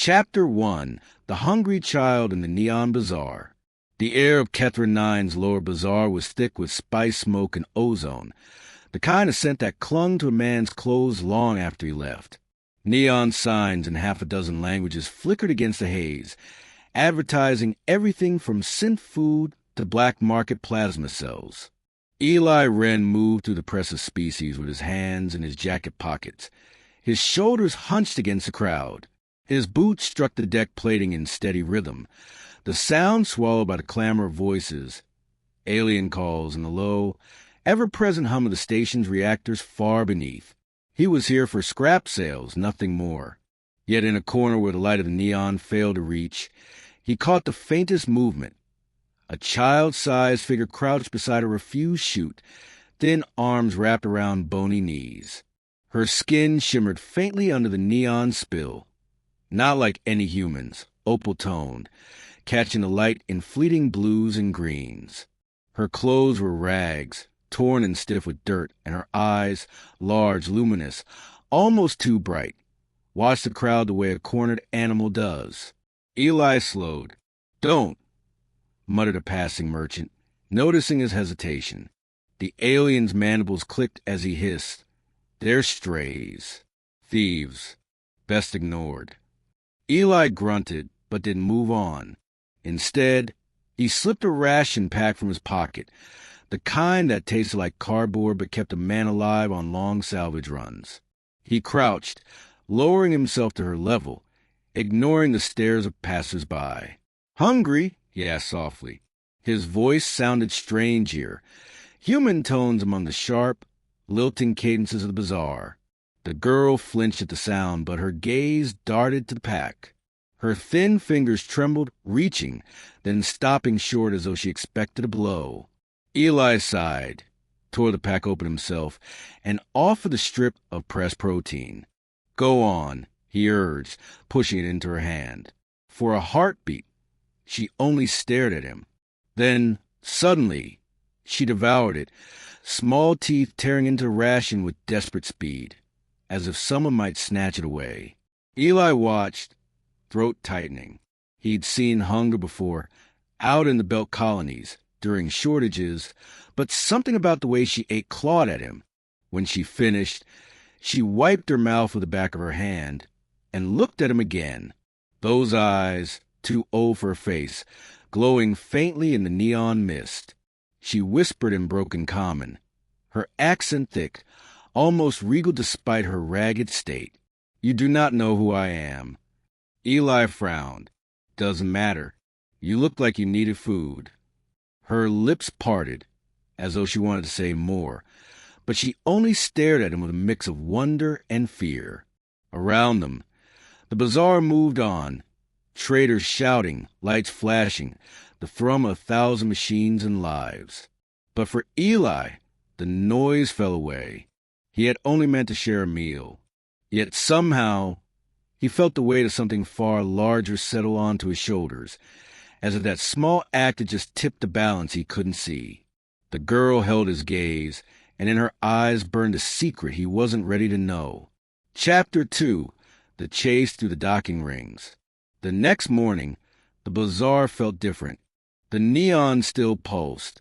Chapter 1. The Hungry Child in the Neon Bazaar. The air of Catherine Nine's lower bazaar was thick with spice smoke and ozone, the kind of scent that clung to a man's clothes long after he left. Neon signs in half a dozen languages flickered against the haze, advertising everything from synth food to black market plasma cells. Eli Wren moved through the press of species with his hands in his jacket pockets, his shoulders hunched against the crowd. His boots struck the deck plating in steady rhythm, the sound swallowed by the clamor of voices, alien calls, and the low, ever-present hum of the station's reactors far beneath. He was here for scrap sales, nothing more. Yet in a corner where the light of the neon failed to reach, he caught the faintest movement. A child-sized figure crouched beside a refused chute, thin arms wrapped around bony knees. Her skin shimmered faintly under the neon spill. Not like any humans, opal-toned, catching the light in fleeting blues and greens. Her clothes were rags, torn and stiff with dirt, and her eyes, large, luminous, almost too bright, watched the crowd the way a cornered animal does. Eli slowed. "Don't," muttered a passing merchant, noticing his hesitation. The alien's mandibles clicked as he hissed. "They're strays. Thieves. Best ignored." Eli grunted, but didn't move on. Instead, he slipped a ration pack from his pocket, the kind that tasted like cardboard but kept a man alive on long salvage runs. He crouched, lowering himself to her level, ignoring the stares of passers-by. "Hungry?" he asked softly. His voice sounded strange here, human tones among the sharp, lilting cadences of the bazaar. The girl flinched at the sound, but her gaze darted to the pack. Her thin fingers trembled, reaching, then stopping short as though she expected a blow. Eli sighed, tore the pack open himself, and offered a strip of pressed protein. "Go on," he urged, pushing it into her hand. For a heartbeat, she only stared at him. Then, suddenly, she devoured it, small teeth tearing into the ration with desperate speed, as if someone might snatch it away. Eli watched, throat tightening. He'd seen hunger before, out in the belt colonies, during shortages, but something about the way she ate clawed at him. When she finished, she wiped her mouth with the back of her hand and looked at him again. Those eyes, too old for her face, glowing faintly in the neon mist. She whispered in broken common, her accent thick, almost regal despite her ragged state. "You do not know who I am." Eli frowned. "Doesn't matter. You look like you needed food." Her lips parted, as though she wanted to say more, but she only stared at him with a mix of wonder and fear. Around them, the bazaar moved on, traders shouting, lights flashing, the thrum of 1,000 machines and lives. But for Eli, the noise fell away. He had only meant to share a meal. Yet somehow, he felt the weight of something far larger settle onto his shoulders, as if that small act had just tipped the balance he couldn't see. The girl held his gaze, and in her eyes burned a secret he wasn't ready to know. Chapter 2. The Chase Through the Docking Rings. The next morning, the bazaar felt different. The neon still pulsed.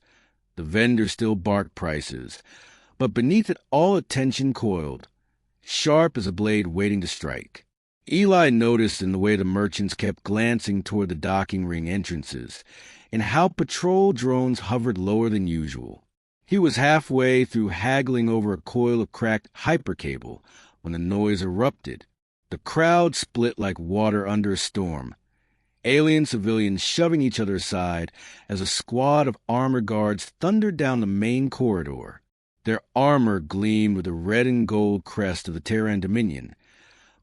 The vendors still barked prices. But beneath it all attention coiled, sharp as a blade waiting to strike. Eli noticed in the way the merchants kept glancing toward the docking ring entrances, and how patrol drones hovered lower than usual. He was halfway through haggling over a coil of cracked hypercable when the noise erupted. The crowd split like water under a storm, alien civilians shoving each other aside as a squad of armored guards thundered down the main corridor. Their armor gleamed with the red and gold crest of the Terran Dominion,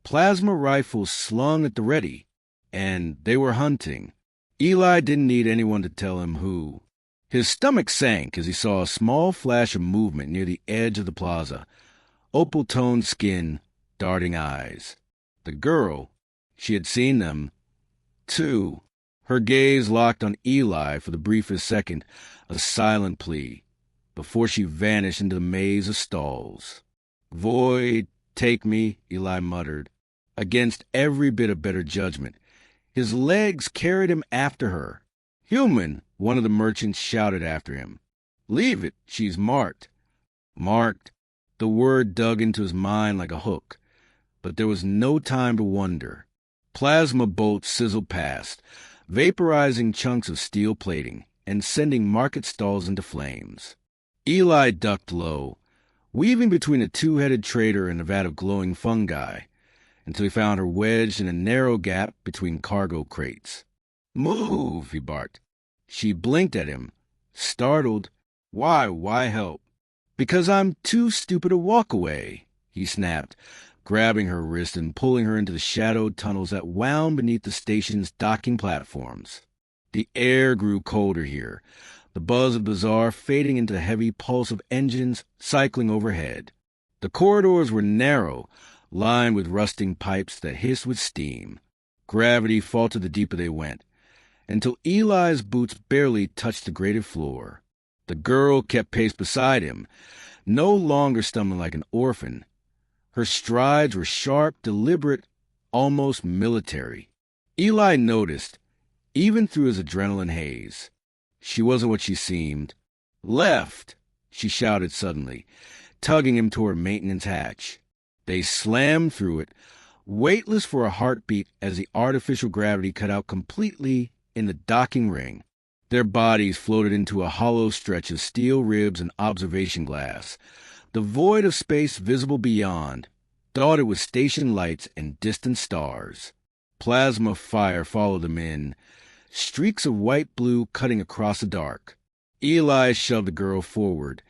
plasma rifles slung at the ready, and they were hunting. Eli didn't need anyone to tell him who. His stomach sank as he saw a small flash of movement near the edge of the plaza, opal-toned skin, darting eyes. The girl, she had seen them, too. Her gaze locked on Eli for the briefest second, a silent plea, before she vanished into the maze of stalls. "Void, take me," Eli muttered. against every bit of better judgment. His legs carried him after her. "Human," one of the merchants shouted after him. "Leave it, she's marked." Marked. The word dug into his mind like a hook. But there was no time to wonder. Plasma bolts sizzled past, vaporizing chunks of steel plating and sending market stalls into flames. Eli ducked low, weaving between a two-headed trader and a vat of glowing fungi, until he found her wedged in a narrow gap between cargo crates. "Move," he barked. She blinked at him, startled. Why help?" "Because I'm too stupid to walk away," he snapped, grabbing her wrist and pulling her into the shadowed tunnels that wound beneath the station's docking platforms. The air grew colder here, the buzz of Bazaar fading into the heavy pulse of engines cycling overhead. The corridors were narrow, lined with rusting pipes that hissed with steam. Gravity faltered the deeper they went, until Eli's boots barely touched the grated floor. The girl kept pace beside him, no longer stumbling like an orphan. Her strides were sharp, deliberate, almost military. Eli noticed, even through his adrenaline haze. She wasn't what she seemed. "Left!" she shouted suddenly, tugging him toward maintenance hatch. They slammed through it, weightless for a heartbeat as the artificial gravity cut out completely in the docking ring. Their bodies floated into a hollow stretch of steel ribs and observation glass, the void of space visible beyond, dotted with station lights and distant stars. Plasma fire followed them in, streaks of white-blue cutting across the dark. Eli shoved the girl forward,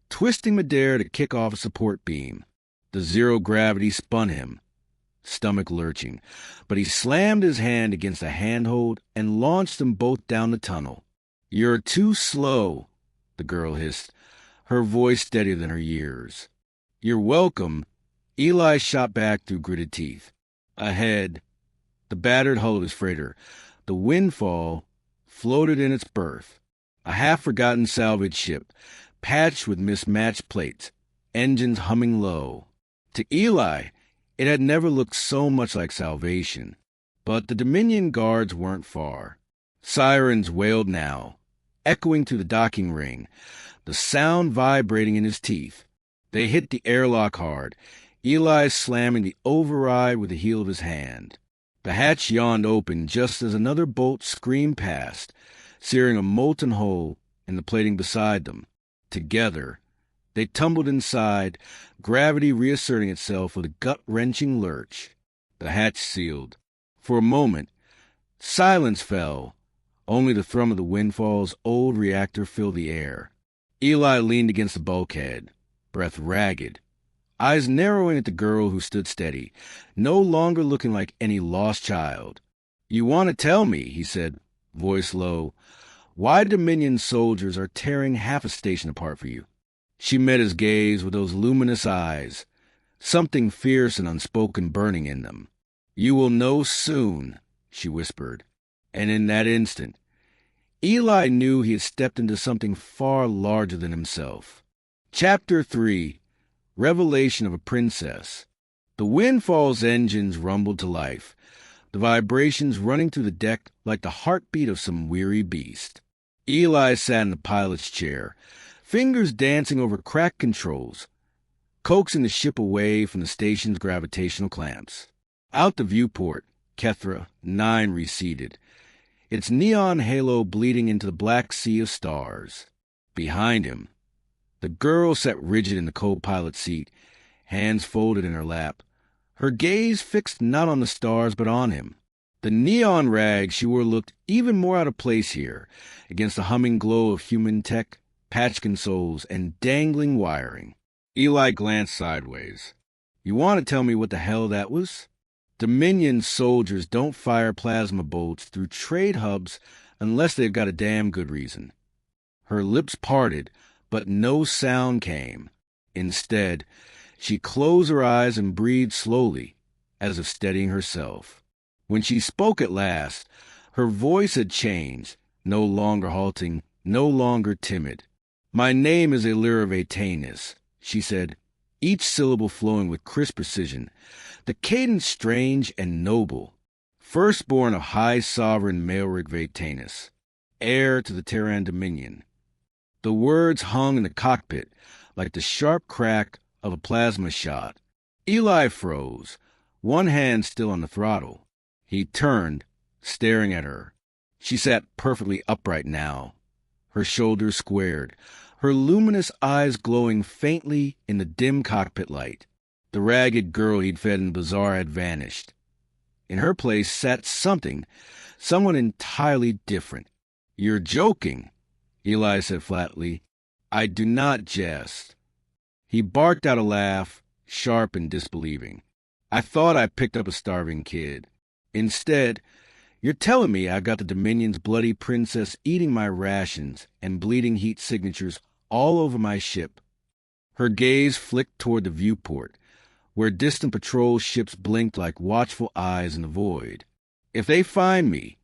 twisting midair to kick off a support beam. The zero gravity spun him, stomach lurching, but he slammed his hand against a handhold and launched them both down the tunnel. "You're too slow," the girl hissed, her voice steadier than her years. "You're welcome." Eli shot back through gritted teeth. Ahead, the battered hull of his freighter, the Windfall, floated in its berth, a half-forgotten salvage ship, patched with mismatched plates, engines humming low. To Eli, it had never looked so much like salvation. But the Dominion guards weren't far. Sirens wailed now, echoing through the docking ring, the sound vibrating in his teeth. They hit the airlock hard, Eli slamming the override with the heel of his hand. The hatch yawned open just as another bolt screamed past, searing a molten hole in the plating beside them. Together, they tumbled inside, gravity reasserting itself with a gut-wrenching lurch. The hatch sealed. For a moment, silence fell. Only the thrum of the Windfall's old reactor filled the air. Eli leaned against the bulkhead, breath ragged, eyes narrowing at the girl who stood steady, no longer looking like any lost child. "You want to tell me," he said, voice low, "why Dominion soldiers are tearing half a station apart for you?" She met his gaze with those luminous eyes, something fierce and unspoken burning in them. "You will know soon," she whispered. And in that instant, Eli knew he had stepped into something far larger than himself. Chapter 3, Revelation of a Princess. The Windfall's engines rumbled to life, the vibrations running through the deck like the heartbeat of some weary beast. Eli sat in the pilot's chair, fingers dancing over cracked controls, coaxing the ship away from the station's gravitational clamps. Out the viewport, Kethra 9 receded, its neon halo bleeding into the black sea of stars. Behind him, the girl sat rigid in the co-pilot seat, hands folded in her lap, her gaze fixed not on the stars but on him. The neon rag she wore looked even more out of place here, against the humming glow of human tech, patch consoles, and dangling wiring. Eli glanced sideways. "You want to tell me what the hell that was?" Dominion soldiers don't fire plasma bolts through trade hubs unless they've got a damn good reason. Her lips parted, but no sound came. Instead, she closed her eyes and breathed slowly, as if steadying herself. When she spoke at last, her voice had changed, no longer halting, no longer timid. "My name is Elira Vatanis," she said. each syllable flowing with crisp precision, the cadence strange and noble. Firstborn of High Sovereign Maelric Vatanus, heir to the Terran Dominion. The words hung in the cockpit like the sharp crack of a plasma shot. Eli froze, one hand still on the throttle. He turned, staring at her. She sat perfectly upright now, her shoulders squared, her luminous eyes glowing faintly in the dim cockpit light. The ragged girl he'd fed in Bazaar had vanished. In her place sat someone entirely different. "You're joking," Eli said flatly. "I do not jest." He barked out a laugh, sharp and disbelieving. "I thought I picked up a starving kid. Instead, you're telling me I got the Dominion's bloody princess eating my rations and bleeding heat signatures all over my ship." Her gaze flicked toward the viewport, where distant patrol ships blinked like watchful eyes in the void. "If they find me,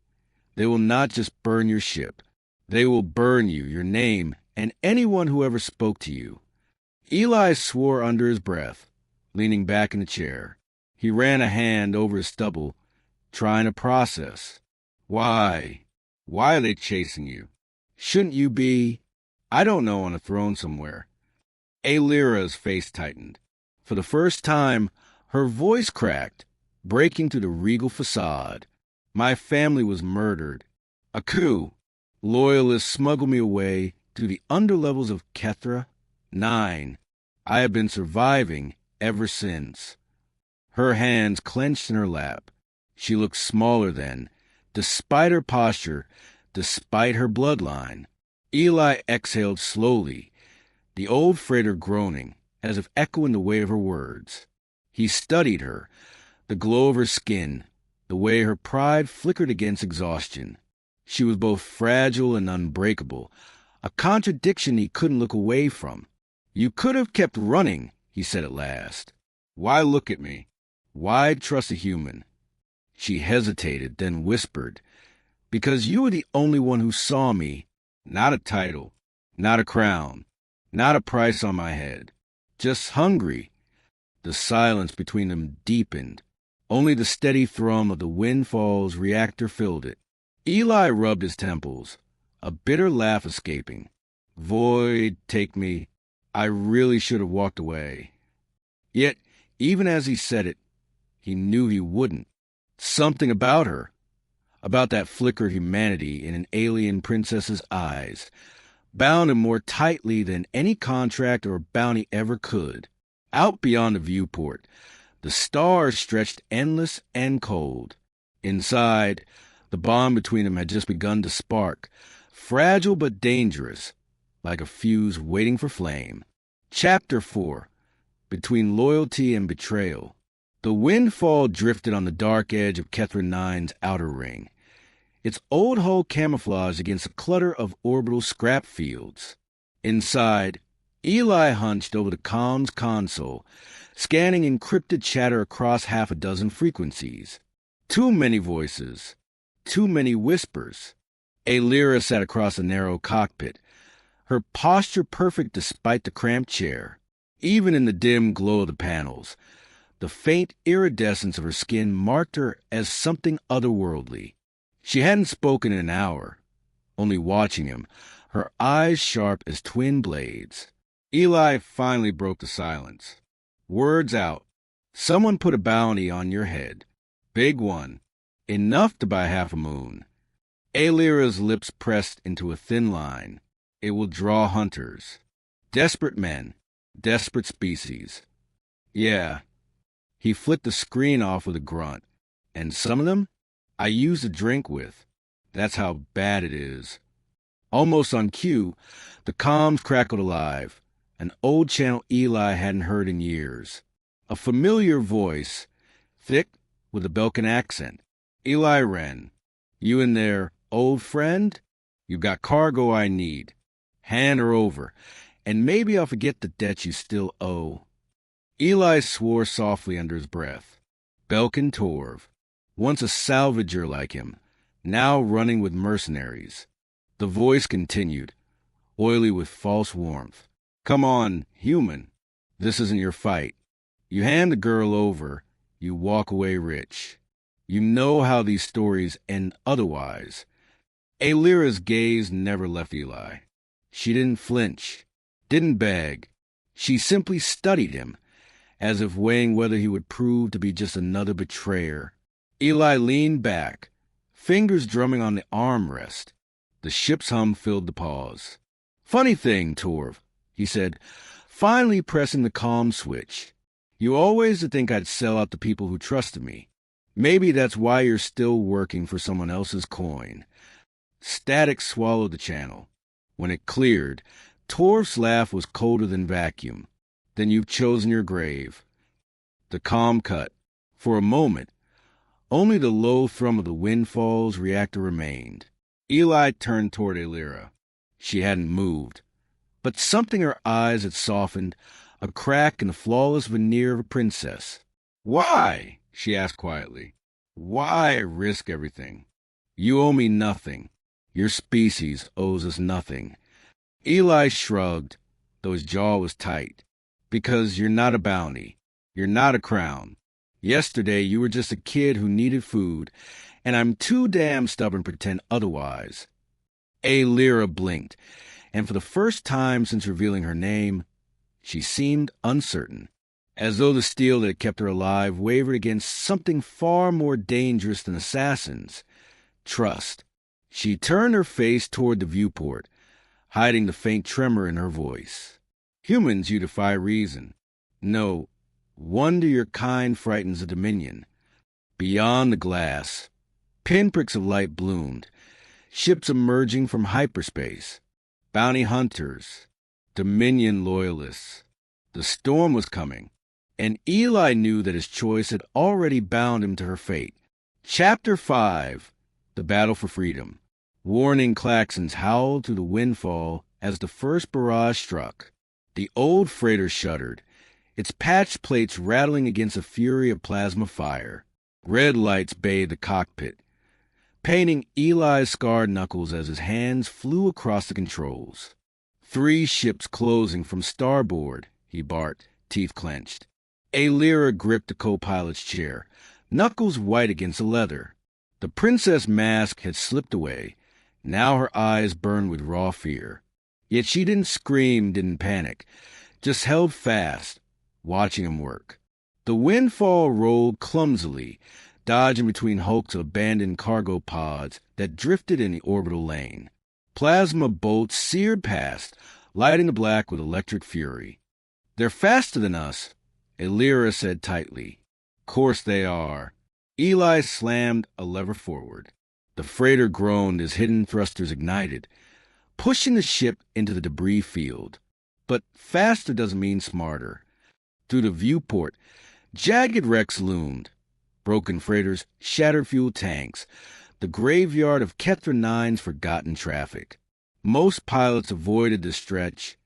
they will not just burn your ship. They will burn you, your name, and anyone who ever spoke to you." Eli swore under his breath, leaning back in the chair. He ran a hand over his stubble, trying to process. Why? Why are they chasing you? Shouldn't you be, I don't know, on a throne somewhere? Alira's face tightened. For the first time, her voice cracked, breaking through the regal facade. "My family was murdered. A coup. Loyalists smuggled me away through the underlevels of Kethra 9. I have been surviving ever since." Her hands clenched in her lap. She looked smaller then, despite her posture, despite her bloodline. Eli exhaled slowly, the old freighter groaning, as if echoing the weight of her words. He studied her, the glow of her skin, the way her pride flickered against exhaustion. She was both fragile and unbreakable, a contradiction he couldn't look away from. "You could have kept running," he said at last. "Why look at me? Why trust a human?" She hesitated, then whispered, "Because you were the only one who saw me. Not a title, not a crown, not a price on my head. Just hungry." The silence between them deepened. Only the steady thrum of the Windfall's reactor filled it. Eli rubbed his temples, a bitter laugh escaping. "Void, take me. I really should have walked away." Yet, even as he said it, he knew he wouldn't. Something about her, about that flicker of humanity in an alien princess's eyes, bound him more tightly than any contract or bounty ever could. Out beyond the viewport, the stars stretched endless and cold. Inside, the bond between them had just begun to spark, fragile but dangerous, like a fuse waiting for flame. Chapter 4. Between Loyalty and Betrayal. The Windfall drifted on the dark edge of Kethra 9's outer ring, its old hull camouflaged against a clutter of orbital scrap fields. Inside, Eli hunched over the comms console, scanning encrypted chatter across half a dozen frequencies. Too many voices, too many whispers. Alira sat across the narrow cockpit, her posture perfect despite the cramped chair. Even in the dim glow of the panels, the faint iridescence of her skin marked her as something otherworldly. She hadn't spoken in an hour, only watching him, her eyes sharp as twin blades. Eli finally broke the silence. Words out. "Someone put a bounty on your head. Big one. Enough to buy half a moon." Alira's lips pressed into a thin line. "It will draw hunters. Desperate men. Desperate species." "Yeah." He flicked the screen off with a grunt. "And some of them, I use to drink with. That's how bad it is." Almost on cue, the comms crackled alive, an old channel Eli hadn't heard in years. A familiar voice, thick with a Belkan accent. "Eli Wren, you in there, old friend? You got cargo I need. Hand her over, and maybe I'll forget the debt you still owe." Eli swore softly under his breath. Belkan Torv, once a salvager like him, now running with mercenaries. The voice continued, oily with false warmth. "Come on, human. This isn't your fight. You hand the girl over, you walk away rich. You know how these stories end otherwise. Alira's gaze never left Eli. She didn't flinch, didn't beg. She simply studied him, as if weighing whether he would prove to be just another betrayer. Eli leaned back, fingers drumming on the armrest. The ship's hum filled the pause. "Funny thing, Torv," he said, finally pressing the calm switch. "You always think I'd sell out the people who trusted me. Maybe that's why you're still working for someone else's coin." Static swallowed the channel. When it cleared, Torv's laugh was colder than vacuum. "Then you've chosen your grave." The calm cut. For a moment, only the low thrum of the Windfall's reactor remained. Eli turned toward Alira. She hadn't moved, but something in her eyes had softened, a crack in the flawless veneer of a princess. "Why?" she asked quietly. "Why risk everything? You owe me nothing. Your species owes us nothing." Eli shrugged, though his jaw was tight. "Because you're not a bounty. You're not a crown. Yesterday you were just a kid who needed food, and I'm too damn stubborn to pretend otherwise." Alira blinked, and for the first time since revealing her name, she seemed uncertain, as though the steel that had kept her alive wavered against something far more dangerous than assassins: trust. She turned her face toward the viewport, hiding the faint tremor in her voice. "Humans, you defy reason. No, wonder your kind frightens the Dominion." Beyond the glass, pinpricks of light bloomed, ships emerging from hyperspace, bounty hunters, Dominion loyalists. The storm was coming, and Eli knew that his choice had already bound him to her fate. Chapter 5: The Battle for Freedom. Warning klaxons howled through the Windfall as the first barrage struck. The old freighter shuddered, its patched plates rattling against a fury of plasma fire. Red lights bathed the cockpit, painting Eli's scarred knuckles as his hands flew across the controls. 3 ships closing from starboard, he barked, teeth clenched. Alira gripped the co-pilot's chair, knuckles white against the leather. The princess mask had slipped away. Now her eyes burned with raw fear. Yet she didn't scream, didn't panic, just held fast, watching him work. The Windfall rolled clumsily, dodging between hulks of abandoned cargo pods that drifted in the orbital lane. Plasma bolts seared past, lighting the black with electric fury. "They're faster than us," Alira said tightly. "Course they are." Eli slammed a lever forward. The freighter groaned as hidden thrusters ignited, pushing the ship into the debris field. But faster doesn't mean smarter. Through the viewport, jagged wrecks loomed. Broken freighters, shattered fuel tanks, the graveyard of Kethra 9's forgotten traffic. Most pilots avoided the stretch.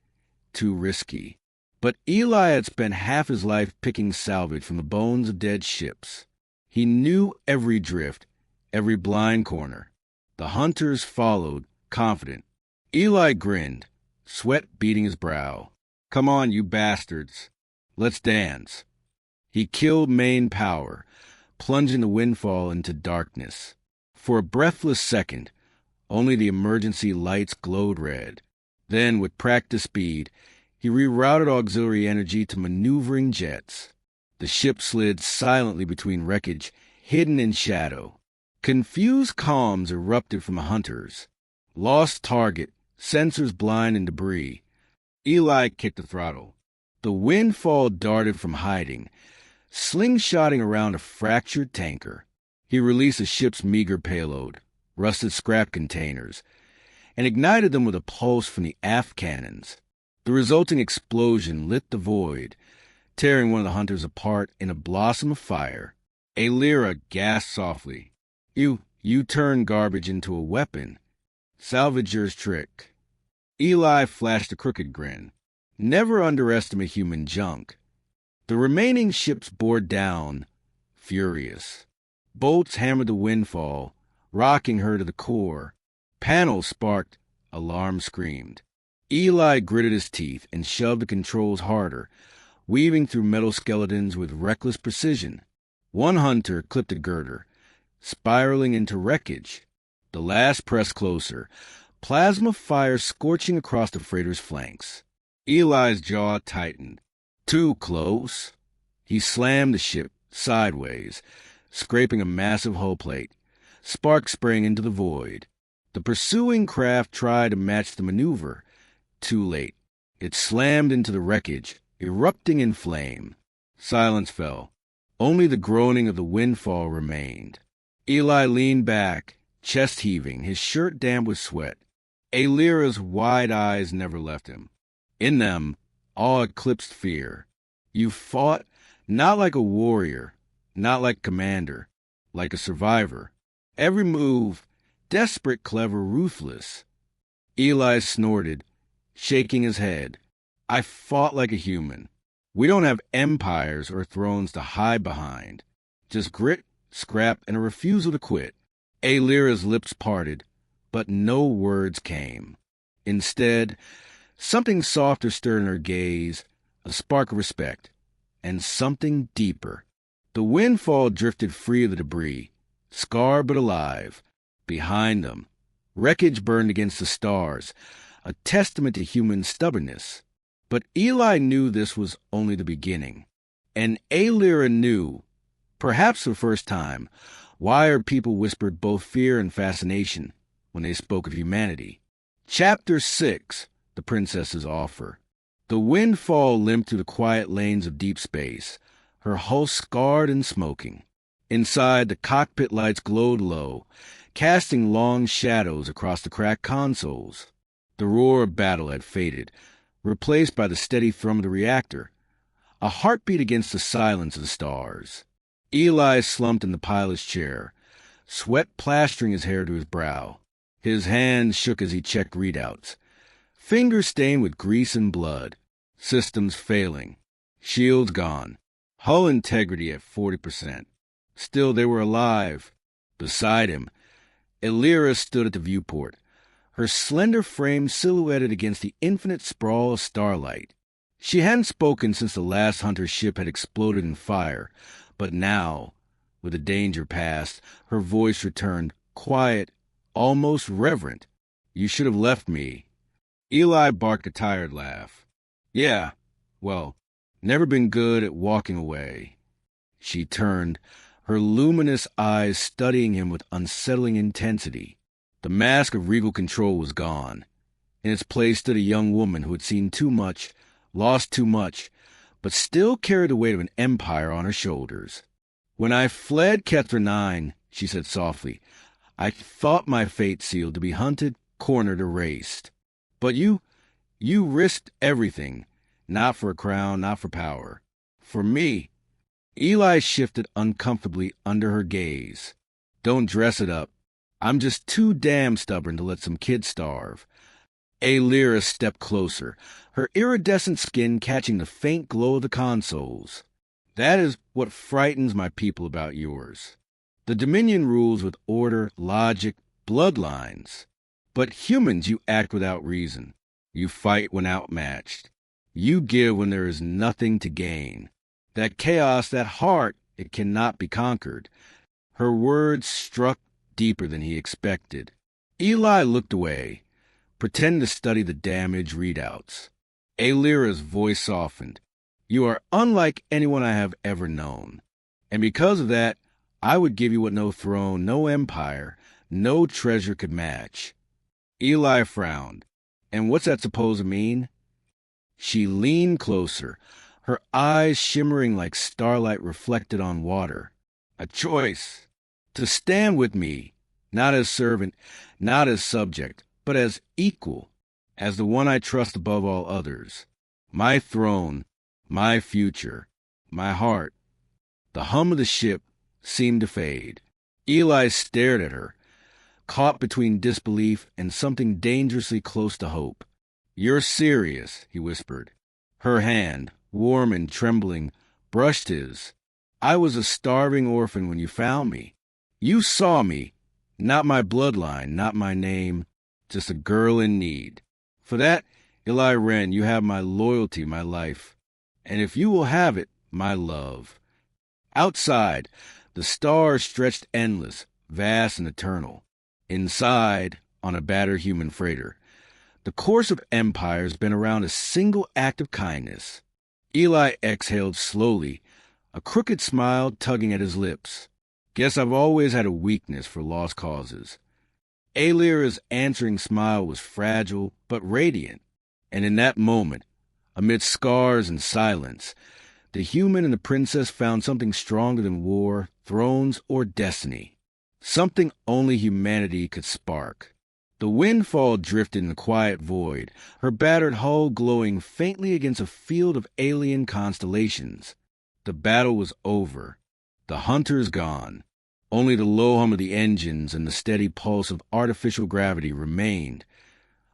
Too risky. But Eli had spent half his life picking salvage from the bones of dead ships. He knew every drift, every blind corner. The hunters followed, confident. Eli grinned, sweat beading his brow. "Come on, you bastards. Let's dance." He killed main power, plunging the Windfall into darkness. For a breathless second, only the emergency lights glowed red. Then, with practiced speed, he rerouted auxiliary energy to maneuvering jets. The ship slid silently between wreckage, hidden in shadow. Confused calms erupted from the hunters. Lost target, sensors blind in debris. Eli kicked the throttle. The Windfall darted from hiding, slingshotting around a fractured tanker. He released the ship's meager payload, rusted scrap containers, and ignited them with a pulse from the aft cannons. The resulting explosion lit the void, tearing one of the hunters apart in a blossom of fire. Alira gasped softly. You turned garbage into a weapon. Salvager's trick." Eli flashed a crooked grin. "Never underestimate human junk." The remaining ships bore down, furious. Bolts hammered the Windfall, rocking her to the core. Panels sparked, alarm screamed. Eli gritted his teeth and shoved the controls harder, weaving through metal skeletons with reckless precision. One hunter clipped a girder, spiraling into wreckage. The last pressed closer, plasma fire scorching across the freighter's flanks. Eli's jaw tightened. Too close. He slammed the ship sideways, scraping a massive hull plate. Sparks sprang into the void. The pursuing craft tried to match the maneuver. Too late. It slammed into the wreckage, erupting in flame. Silence fell. Only the groaning of the Windfall remained. Eli leaned back, chest heaving, his shirt damp with sweat. Alira's wide eyes never left him. In them, all eclipsed fear. You fought not like a warrior, not like a commander, like a survivor. Every move, desperate, clever, ruthless. Eli snorted, shaking his head. I fought like a human. We don't have empires or thrones to hide behind. Just grit, scrap, and a refusal to quit. Alira's lips parted, but no words came. Instead, something softer stirred in her gaze, a spark of respect, and something deeper. The Windfall drifted free of the debris, scarred but alive. Behind them, wreckage burned against the stars, a testament to human stubbornness. But Eli knew this was only the beginning. And Alira knew, perhaps for the first time, why her people whispered both fear and fascination when they spoke of humanity. Chapter 6, The Princess's Offer. The Windfall limped through the quiet lanes of deep space, her hull scarred and smoking. Inside, the cockpit lights glowed low, casting long shadows across the cracked consoles. The roar of battle had faded, replaced by the steady thrum of the reactor, a heartbeat against the silence of the stars. Eli slumped in the pilot's chair, sweat plastering his hair to his brow. His hands shook as he checked readouts, fingers stained with grease and blood, systems failing, shields gone, hull integrity at 40%. Still, they were alive. Beside him, Alira stood at the viewport, her slender frame silhouetted against the infinite sprawl of starlight. She hadn't spoken since the last hunter's ship had exploded in fire, but now, with the danger past, her voice returned, quiet, almost reverent. You should have left me. Eli barked a tired laugh. Yeah, well, never been good at walking away. She turned, her luminous eyes studying him with unsettling intensity. The mask of regal control was gone. In its place stood a young woman who had seen too much, lost too much, but still carried the weight of an empire on her shoulders. When I fled Ketra 9, she said softly, I thought my fate sealed to be hunted, cornered, erased. But you risked everything, not for a crown, not for power. For me. Eli shifted uncomfortably under her gaze. Don't dress it up. I'm just too damn stubborn to let some kid starve. Alira stepped closer, her iridescent skin catching the faint glow of the consoles. That is what frightens my people about yours. The Dominion rules with order, logic, bloodlines. But humans, you act without reason. You fight when outmatched. You give when there is nothing to gain. That chaos, that heart, it cannot be conquered. Her words struck deeper than he expected. Eli looked away, pretending to study the damage readouts. Alira's voice softened. You are unlike anyone I have ever known. And because of that, I would give you what no throne, no empire, no treasure could match. Eli frowned. And what's that supposed to mean? She leaned closer, her eyes shimmering like starlight reflected on water. A choice. To stand with me, not as servant, not as subject, but as equal, as the one I trust above all others. My throne, my future, my heart. The hum of the ship seemed to fade. Eli stared at her, caught between disbelief and something dangerously close to hope. You're serious, he whispered. Her hand, warm and trembling, brushed his. I was a starving orphan when you found me. You saw me, not my bloodline, not my name, just a girl in need. For that, Eli Wren, you have my loyalty, my life. And if you will have it, my love. Outside, the stars stretched endless, vast and eternal. Inside, on a battered human freighter, the course of empires bent around a single act of kindness. Eli exhaled slowly, a crooked smile tugging at his lips. Guess I've always had a weakness for lost causes. Aelira's answering smile was fragile but radiant, and in that moment, amidst scars and silence, the human and the princess found something stronger than war, thrones, or destiny. Something only humanity could spark. The Windfall drifted in the quiet void, her battered hull glowing faintly against a field of alien constellations. The battle was over. The hunters gone. Only the low hum of the engines and the steady pulse of artificial gravity remained.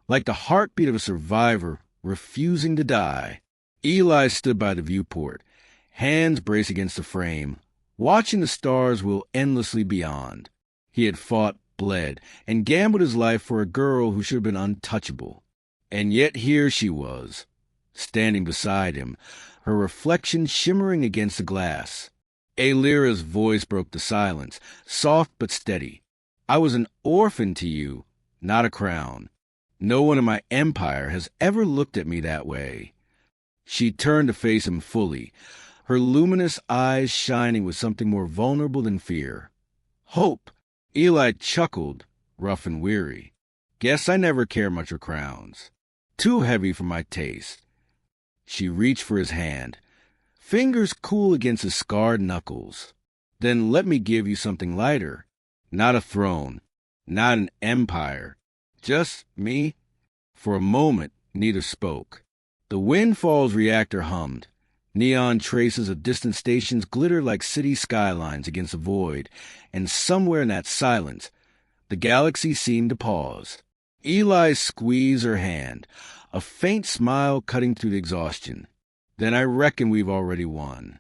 Like the heartbeat of a survivor refusing to die, Eli stood by the viewport, hands braced against the frame, watching the stars wheel endlessly beyond. He had fought, bled, and gambled his life for a girl who should have been untouchable. And yet here she was, standing beside him, her reflection shimmering against the glass. Aelira's voice broke the silence, soft but steady. I was an orphan to you, not a crown. No one in my empire has ever looked at me that way. She turned to face him fully, her luminous eyes shining with something more vulnerable than fear. Hope. Eli chuckled, rough and weary. Guess I never cared much for crowns. Too heavy for my taste. She reached for his hand, fingers cool against his scarred knuckles. Then let me give you something lighter. Not a throne, not an empire, just me. For a moment, neither spoke. The Windfall's reactor hummed. Neon traces of distant stations glittered like city skylines against the void, and somewhere in that silence, the galaxy seemed to pause. Eli squeezed her hand, a faint smile cutting through the exhaustion. Then I reckon we've already won.